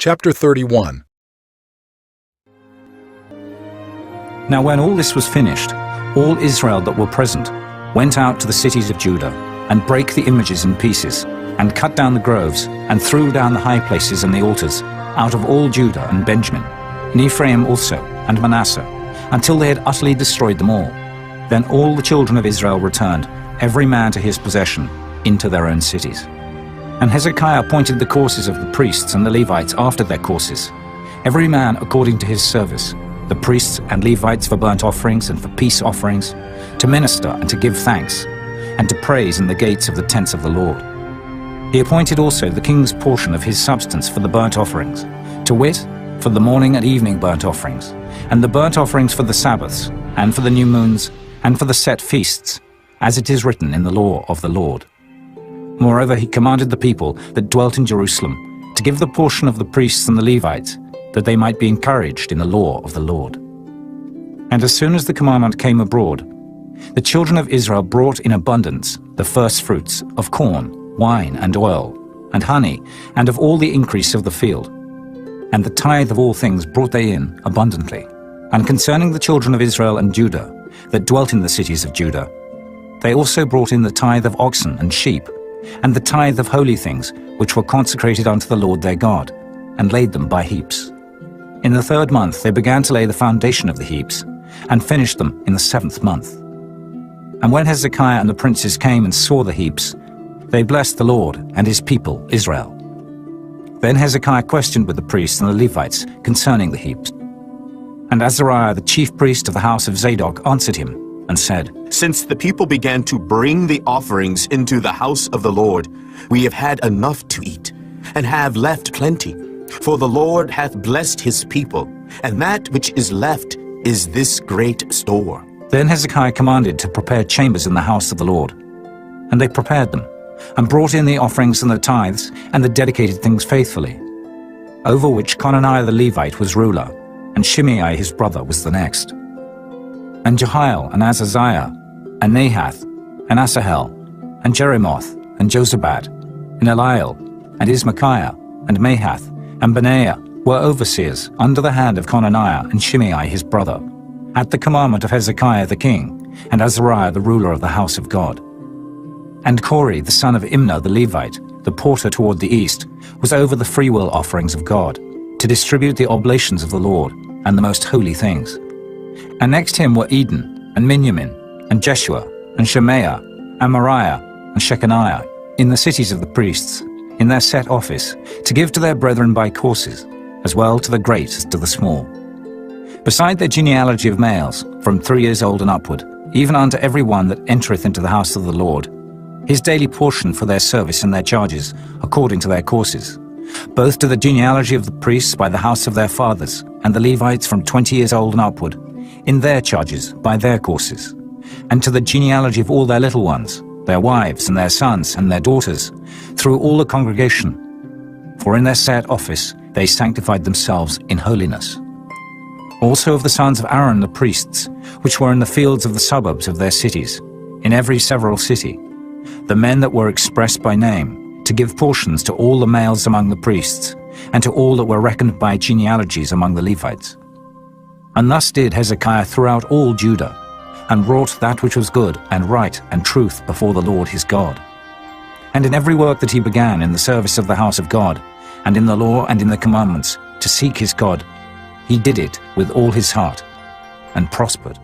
Chapter 31. Now when all this was finished, all Israel that were present went out to the cities of Judah, and brake the images in pieces, and cut down the groves, and threw down the high places and the altars, out of all Judah and Benjamin, and Ephraim also, and Manasseh, until they had utterly destroyed them all. Then all the children of Israel returned, every man to his possession, into their own cities. And Hezekiah appointed the courses of the priests and the Levites after their courses, every man according to his service, the priests and Levites for burnt offerings and for peace offerings, to minister and to give thanks, and to praise in the gates of the tents of the Lord. He appointed also the king's portion of his substance for the burnt offerings, to wit, for the morning and evening burnt offerings, and the burnt offerings for the Sabbaths, and for the new moons, and for the set feasts, as it is written in the law of the Lord. Moreover, he commanded the people that dwelt in Jerusalem to give the portion of the priests and the Levites, that they might be encouraged in the law of the Lord. And as soon as the commandment came abroad, the children of Israel brought in abundance the first fruits of corn, wine, and oil, and honey, and of all the increase of the field. And the tithe of all things brought they in abundantly. And concerning the children of Israel and Judah, that dwelt in the cities of Judah, they also brought in the tithe of oxen and sheep, and the tithe of holy things, which were consecrated unto the Lord their God, and laid them by heaps. In the 3rd month they began to lay the foundation of the heaps, and finished them in the 7th month. And when Hezekiah and the princes came and saw the heaps, they blessed the Lord and his people Israel. Then Hezekiah questioned with the priests and the Levites concerning the heaps. And Azariah the chief priest of the house of Zadok answered him, and said, Since the people began to bring the offerings into the house of the Lord, we have had enough to eat, and have left plenty. For the Lord hath blessed his people, and that which is left is this great store. Then Hezekiah commanded to prepare chambers in the house of the Lord. And they prepared them, and brought in the offerings and the tithes, and the dedicated things faithfully, over which Conaniah the Levite was ruler, and Shimei his brother was the next. And Jehiel, and Azaziah, and Nahath, and Asahel, and Jeremoth, and Jozabad, and Eliel, and Ismachiah, and Mahath, and Benaiah were overseers under the hand of Conaniah and Shimei his brother, at the commandment of Hezekiah the king, and Azariah the ruler of the house of God. And Kori the son of Imnah the Levite, the porter toward the east, was over the freewill offerings of God, to distribute the oblations of the Lord, and the most holy things. And next him were Eden, and Miniamin, and Jeshua, and Shemaiah, Amariah, and Shechaniah, in the cities of the priests, in their set office, to give to their brethren by courses, as well to the great as to the small. Beside their genealogy of males, from 3 years old and upward, even unto every one that entereth into the house of the Lord, his daily portion for their service and their charges, according to their courses, both to the genealogy of the priests by the house of their fathers, and the Levites from 20 years old and upward, in their charges by their courses, and to the genealogy of all their little ones, their wives and their sons and their daughters, through all the congregation. For in their set office they sanctified themselves in holiness. Also of the sons of Aaron the priests, which were in the fields of the suburbs of their cities, in every several city, the men that were expressed by name, to give portions to all the males among the priests, and to all that were reckoned by genealogies among the Levites. And thus did Hezekiah throughout all Judah, and wrought that which was good and right and truth before the Lord his God. And in every work that he began in the service of the house of God, and in the law and in the commandments, to seek his God, he did it with all his heart, and prospered.